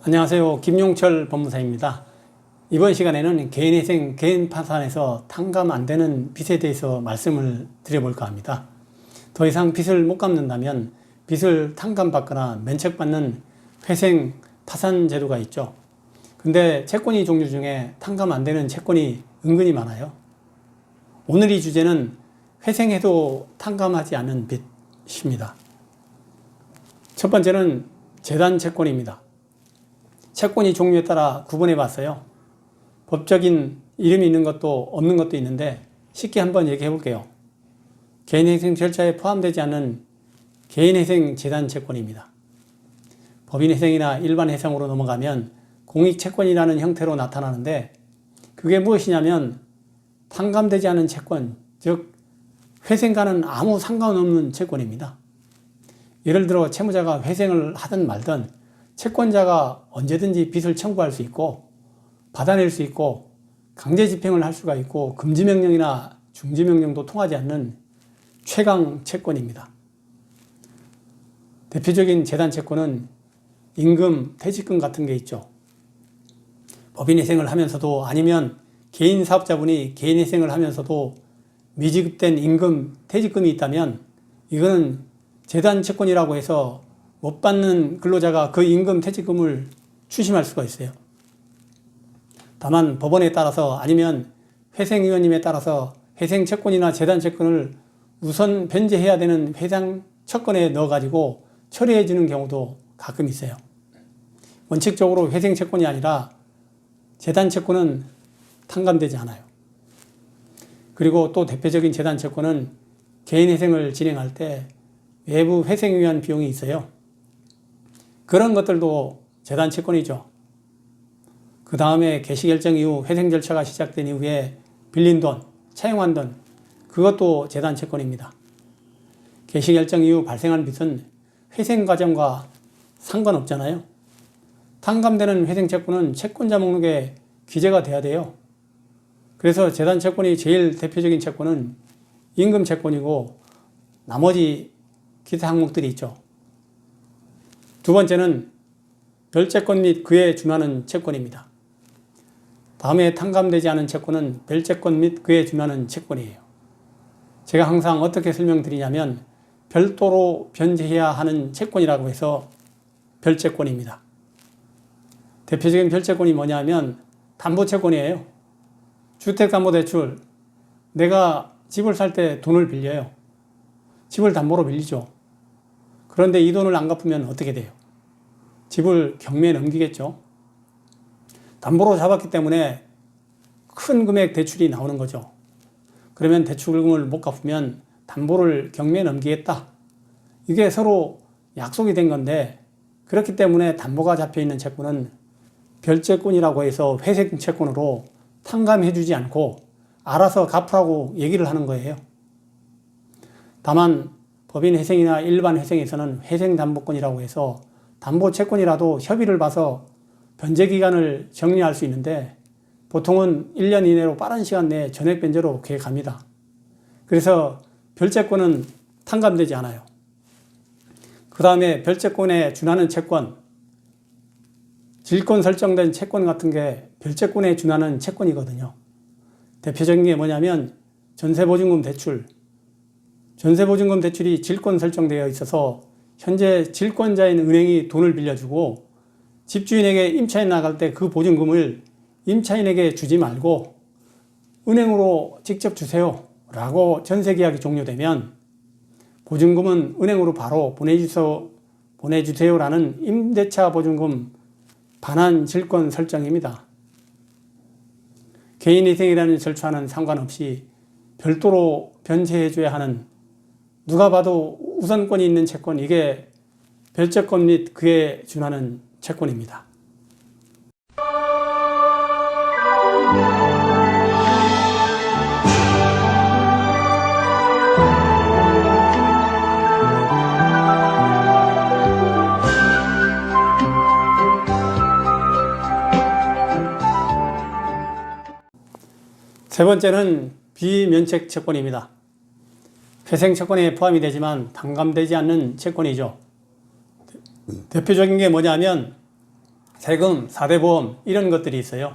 안녕하세요. 김용철 법무사입니다. 이번 시간에는 개인회생, 개인파산에서 탕감 안 되는 빚에 대해서 말씀을 드려볼까 합니다. 더 이상 빚을 못 갚는다면 빚을 탕감받거나 면책받는 회생, 파산 제도가 있죠. 근데 채권이 종류 중에 탕감 안 되는 채권이 은근히 많아요. 오늘 이 주제는 회생해도 탕감하지 않은 빚입니다. 첫 번째는 재단 채권입니다. 채권이 종류에 따라 구분해 봤어요. 법적인 이름이 있는 것도 없는 것도 있는데 쉽게 한번 얘기해 볼게요. 개인회생 절차에 포함되지 않은 개인회생 재단 채권입니다. 법인회생이나 일반회생으로 넘어가면 공익채권이라는 형태로 나타나는데 그게 무엇이냐면 탕감되지 않은 채권, 즉 회생과는 아무 상관없는 채권입니다. 예를 들어 채무자가 회생을 하든 말든 채권자가 언제든지 빚을 청구할 수 있고 받아낼 수 있고 강제 집행을 할 수가 있고 금지명령이나 중지명령도 통하지 않는 최강 채권입니다. 대표적인 재단 채권은 임금, 퇴직금 같은 게 있죠. 법인회생을 하면서도 아니면 개인 사업자분이 개인회생을 하면서도 미지급된 임금, 퇴직금이 있다면 이거는 재단 채권이라고 해서 못 받는 근로자가 그 임금 퇴직금을 추심할 수가 있어요. 다만 법원에 따라서 아니면 회생위원님에 따라서 회생채권이나 재단채권을 우선 변제해야 되는 회상 채권에 넣어가지고 처리해 주는 경우도 가끔 있어요. 원칙적으로 회생채권이 아니라 재단채권은 탕감되지 않아요. 그리고 또 대표적인 재단채권은 개인회생을 진행할 때 외부 회생을 위한 비용이 있어요. 그런 것들도 재단 채권이죠. 그 다음에 개시결정 이후 회생 절차가 시작된 이후에 빌린 돈, 차용한 돈, 그것도 재단 채권입니다. 개시결정 이후 발생한 빚은 회생 과정과 상관없잖아요. 탕감되는 회생 채권은 채권자 목록에 기재가 돼야 돼요. 그래서 재단 채권이 제일 대표적인 채권은 임금 채권이고 나머지 기타 항목들이 있죠. 두 번째는 별채권 및 그에 준하는 채권입니다. 다음에 탕감되지 않은 채권은 별채권 및 그에 준하는 채권이에요. 제가 항상 어떻게 설명드리냐면 별도로 변제해야 하는 채권이라고 해서 별채권입니다. 대표적인 별채권이 뭐냐면 담보채권이에요. 주택담보대출, 내가 집을 살 때 돈을 빌려요. 집을 담보로 빌리죠. 그런데 이 돈을 안 갚으면 어떻게 돼요? 집을 경매에 넘기겠죠. 담보로 잡았기 때문에 큰 금액 대출이 나오는 거죠. 그러면 대출금을 못 갚으면 담보를 경매에 넘기겠다. 이게 서로 약속이 된 건데 그렇기 때문에 담보가 잡혀있는 채권은 별채권이라고 해서 회생채권으로 탕감해주지 않고 알아서 갚으라고 얘기를 하는 거예요. 다만 법인회생이나 일반회생에서는 회생담보권이라고 해서 담보채권이라도 협의를 봐서 변제기간을 정리할 수 있는데 보통은 1년 이내로 빠른 시간 내에 전액 변제로 계획합니다. 그래서 별채권은 탕감되지 않아요. 그 다음에 별채권에 준하는 채권, 질권 설정된 채권 같은 게 별채권에 준하는 채권이거든요. 대표적인 게 뭐냐면 전세보증금 대출, 전세보증금 대출이 질권 설정되어 있어서 현재 질권자인 은행이 돈을 빌려주고 집주인에게 임차인 나갈 때 그 보증금을 임차인에게 주지 말고 은행으로 직접 주세요 라고 전세계약이 종료되면 보증금은 은행으로 바로 보내주세요라는 임대차 보증금 반환 질권 설정입니다. 개인회생이라는 절차와는 상관없이 별도로 변제해줘야 하는 누가 봐도 우선권이 있는 채권, 이게 별채권 및 그에 준하는 채권입니다. 세 번째는 비면책 채권입니다. 회생채권에 포함이 되지만 탕감되지 않는 채권이죠. 대표적인 게 뭐냐면 세금, 4대 보험 이런 것들이 있어요.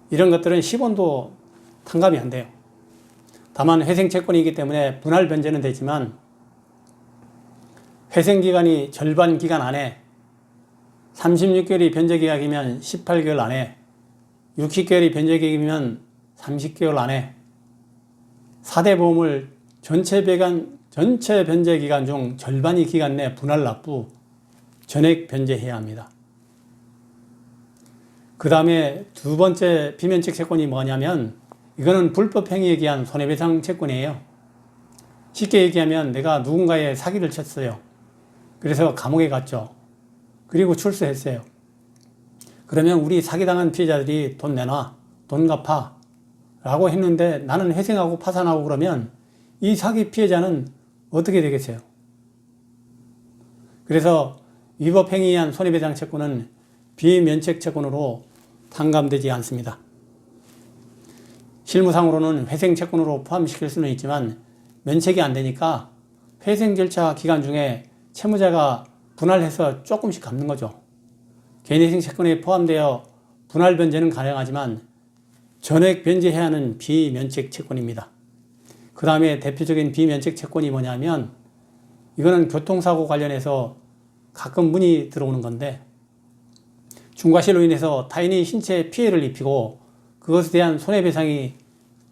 이런 것들은 10원도 탕감이 안 돼요. 다만 회생채권이기 때문에 분할 변제는 되지만 회생기간이 절반 기간 안에 36개월이 변제기간이면 18개월 안에 60개월이 변제기간이면 30개월 안에 4대 보험을 전체 변제기간 중 절반의 기간 내 분할 납부 전액 변제해야 합니다. 그 다음에 두 번째 비면책 채권이 뭐냐면 이거는 불법행위에 의한 손해배상 채권이에요. 쉽게 얘기하면 내가 누군가의 사기를 쳤어요. 그래서 감옥에 갔죠. 그리고 출소했어요. 그러면 우리 사기당한 피해자들이 돈 내놔, 돈 갚아 라고 했는데 나는 회생하고 파산하고 그러면 이 사기 피해자는 어떻게 되겠어요? 그래서 위법행위에 의한 손해배상 채권은 비면책 채권으로 탕감되지 않습니다. 실무상으로는 회생 채권으로 포함시킬 수는 있지만 면책이 안 되니까 회생 절차 기간 중에 채무자가 분할해서 조금씩 갚는 거죠. 개인회생 채권에 포함되어 분할 변제는 가능하지만 전액 변제해야 하는 비면책 채권입니다. 그 다음에 대표적인 비면책 채권이 뭐냐면 이거는 교통사고 관련해서 가끔 문의 들어오는 건데 중과실로 인해서 타인이 신체에 피해를 입히고 그것에 대한 손해배상이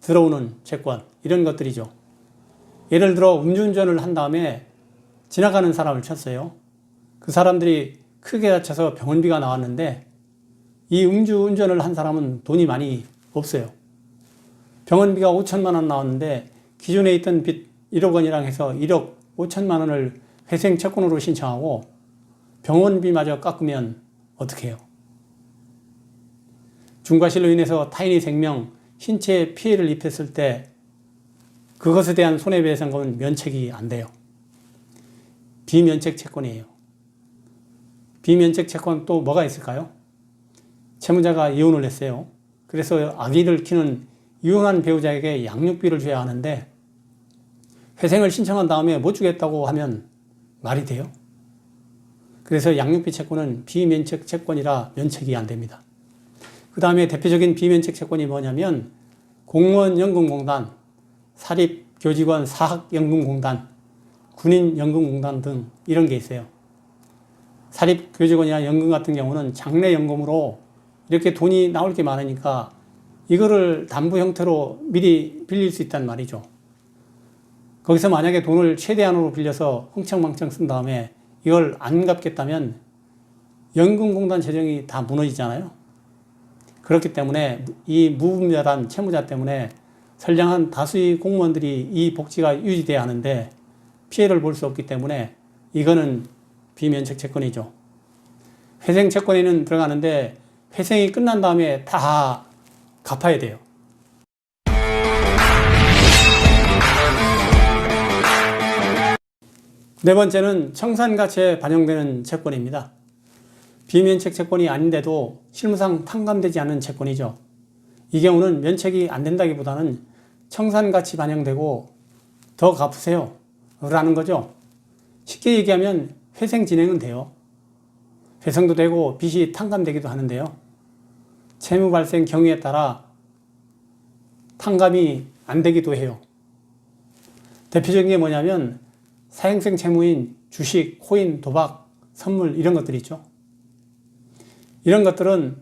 들어오는 채권 이런 것들이죠. 예를 들어 음주운전을 한 다음에 지나가는 사람을 쳤어요. 그 사람들이 크게 다쳐서 병원비가 나왔는데 이 음주운전을 한 사람은 돈이 많이 없어요. 병원비가 5천만 원 나왔는데 기존에 있던 빚 1억 원이랑 해서 1억 5천만 원을 회생 채권으로 신청하고 병원비마저 깎으면 어떻게 해요? 중과실로 인해서 타인의 생명, 신체에 피해를 입혔을 때 그것에 대한 손해배상금은 면책이 안 돼요. 비면책 채권이에요. 비면책 채권 또 뭐가 있을까요? 채무자가 이혼을 했어요. 그래서 아기를 키우는 이혼한 배우자에게 양육비를 줘야 하는데 회생을 신청한 다음에 못 주겠다고 하면 말이 돼요? 그래서 양육비 채권은 비면책 채권이라 면책이 안 됩니다. 그 다음에 대표적인 비면책 채권이 뭐냐면 공무원연금공단, 사립교직원 사학연금공단, 군인연금공단 등 이런 게 있어요. 사립교직원이나 연금 같은 경우는 장래연금으로 이렇게 돈이 나올 게 많으니까 이거를 담보 형태로 미리 빌릴 수 있단 말이죠. 거기서 만약에 돈을 최대한으로 빌려서 흥청망청 쓴 다음에 이걸 안 갚겠다면 연금공단 재정이 다 무너지잖아요. 그렇기 때문에 이 무분별한 채무자 때문에 선량한 다수의 공무원들이 이 복지가 유지돼야 하는데 피해를 볼 수 없기 때문에 이거는 비면책 채권이죠. 회생 채권에는 들어가는데 회생이 끝난 다음에 다 갚아야 돼요. 네 번째는 청산가치에 반영되는 채권입니다. 비면책 채권이 아닌데도 실무상 탕감되지 않는 채권이죠. 이 경우는 면책이 안 된다기보다는 청산가치 반영되고 더 갚으세요 라는 거죠. 쉽게 얘기하면 회생 진행은 돼요. 회생도 되고 빚이 탕감되기도 하는데요. 채무 발생 경위에 따라 탕감이 안 되기도 해요. 대표적인 게 뭐냐면 사행성 채무인 주식, 코인, 도박, 선물 이런 것들이 있죠. 이런 것들은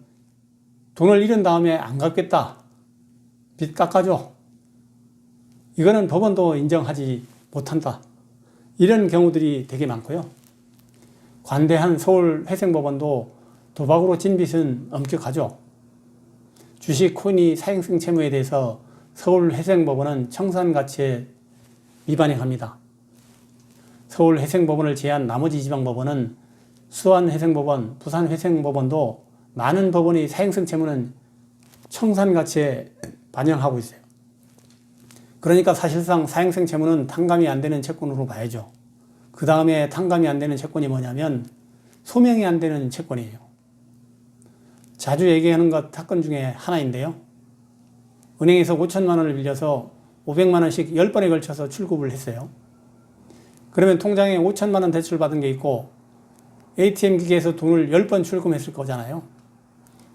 돈을 잃은 다음에 안 갚겠다. 빚 깎아줘. 이거는 법원도 인정하지 못한다. 이런 경우들이 되게 많고요. 관대한 서울회생법원도 도박으로 진 빚은 엄격하죠. 주식, 코인이 사행성 채무에 대해서 서울회생법원은 청산가치에 위반에 합니다. 서울회생법원을 제한 나머지 지방법원은 수원회생법원, 부산회생법원도 많은 법원의 사행성 채무는 청산가치에 반영하고 있어요. 그러니까 사실상 사행성 채무는 탕감이 안 되는 채권으로 봐야죠. 그 다음에 탕감이 안 되는 채권이 뭐냐면 소명이 안 되는 채권이에요. 자주 얘기하는 것 사건 중에 하나인데요. 은행에서 5천만 원을 빌려서 500만 원씩 10번에 걸쳐서 출금을 했어요. 그러면 통장에 5천만 원 대출 받은 게 있고 ATM 기계에서 돈을 10번 출금했을 거잖아요.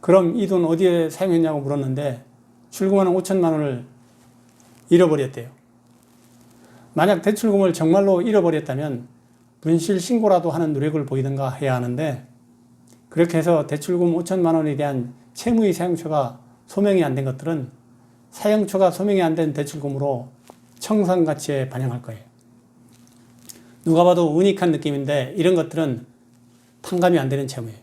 그럼 이 돈 어디에 사용했냐고 물었는데 출금하는 5천만 원을 잃어버렸대요. 만약 대출금을 정말로 잃어버렸다면 분실 신고라도 하는 노력을 보이든가 해야 하는데, 그렇게 해서 대출금 5천만 원에 대한 채무의 사용처가 소명이 안 된 것들은 사용처가 소명이 안 된 대출금으로 청산가치에 반영할 거예요. 누가 봐도 우닉한 느낌인데 이런 것들은 탕감이 안 되는 채무예요.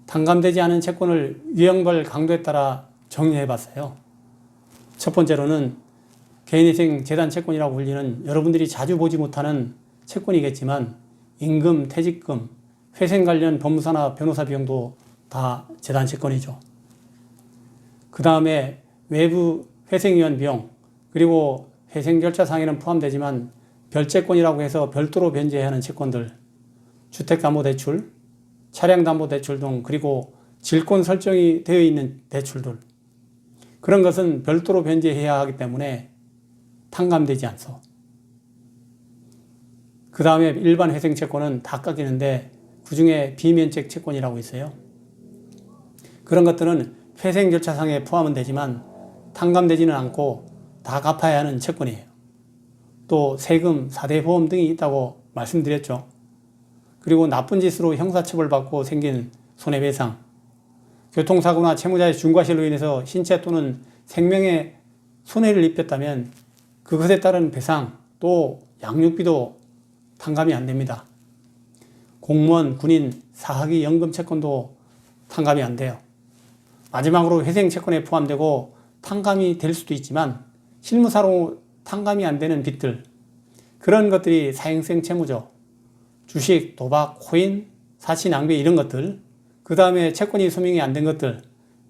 탕감되지 않은 채권을 유형별 강도에 따라 정리해 봤어요. 첫 번째로는 개인회생 재단 채권이라고 불리는 여러분들이 자주 보지 못하는 채권이겠지만 임금, 퇴직금, 회생 관련 법무사나 변호사 비용도 다 재단 채권이죠. 그 다음에 외부 회생위원 비용, 그리고 회생 절차상에는 포함되지만 별채권이라고 해서 별도로 변제해야 하는 채권들, 주택담보대출, 차량담보대출 등, 그리고 질권 설정이 되어 있는 대출들, 그런 것은 별도로 변제해야 하기 때문에 탕감되지 않소. 그 다음에 일반 회생채권은 다 깎이는데 그 중에 비면책 채권이라고 있어요. 그런 것들은 회생 절차상에 포함은 되지만 탕감되지는 않고 다 갚아야 하는 채권이에요. 또 세금, 4대 보험 등이 있다고 말씀드렸죠. 그리고 나쁜 짓으로 형사처벌받고 생긴 손해배상, 교통사고나 채무자의 중과실로 인해서 신체 또는 생명에 손해를 입혔다면 그것에 따른 배상, 또 양육비도 탕감이 안 됩니다. 공무원, 군인, 사학위 연금 채권도 탕감이 안 돼요. 마지막으로 회생 채권에 포함되고 탕감이 될 수도 있지만 실무사로 탕감이 안 되는 빚들, 그런 것들이 사행성 채무죠. 주식, 도박, 코인, 사치 낭비 이런 것들, 그 다음에 채권이 소명이 안 된 것들,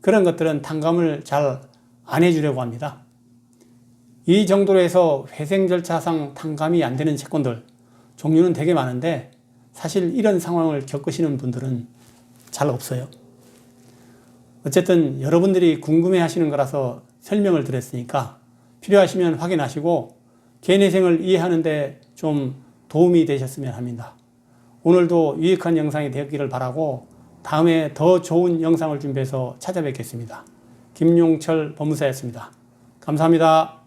그런 것들은 탕감을 잘 안 해주려고 합니다. 이 정도로 해서 회생 절차상 탕감이 안 되는 채권들 종류는 되게 많은데 사실 이런 상황을 겪으시는 분들은 잘 없어요. 어쨌든 여러분들이 궁금해 하시는 거라서 설명을 드렸으니까 필요하시면 확인하시고 개인회생을 이해하는데 좀 도움이 되셨으면 합니다. 오늘도 유익한 영상이 되었기를 바라고 다음에 더 좋은 영상을 준비해서 찾아뵙겠습니다. 김용철 법무사였습니다. 감사합니다.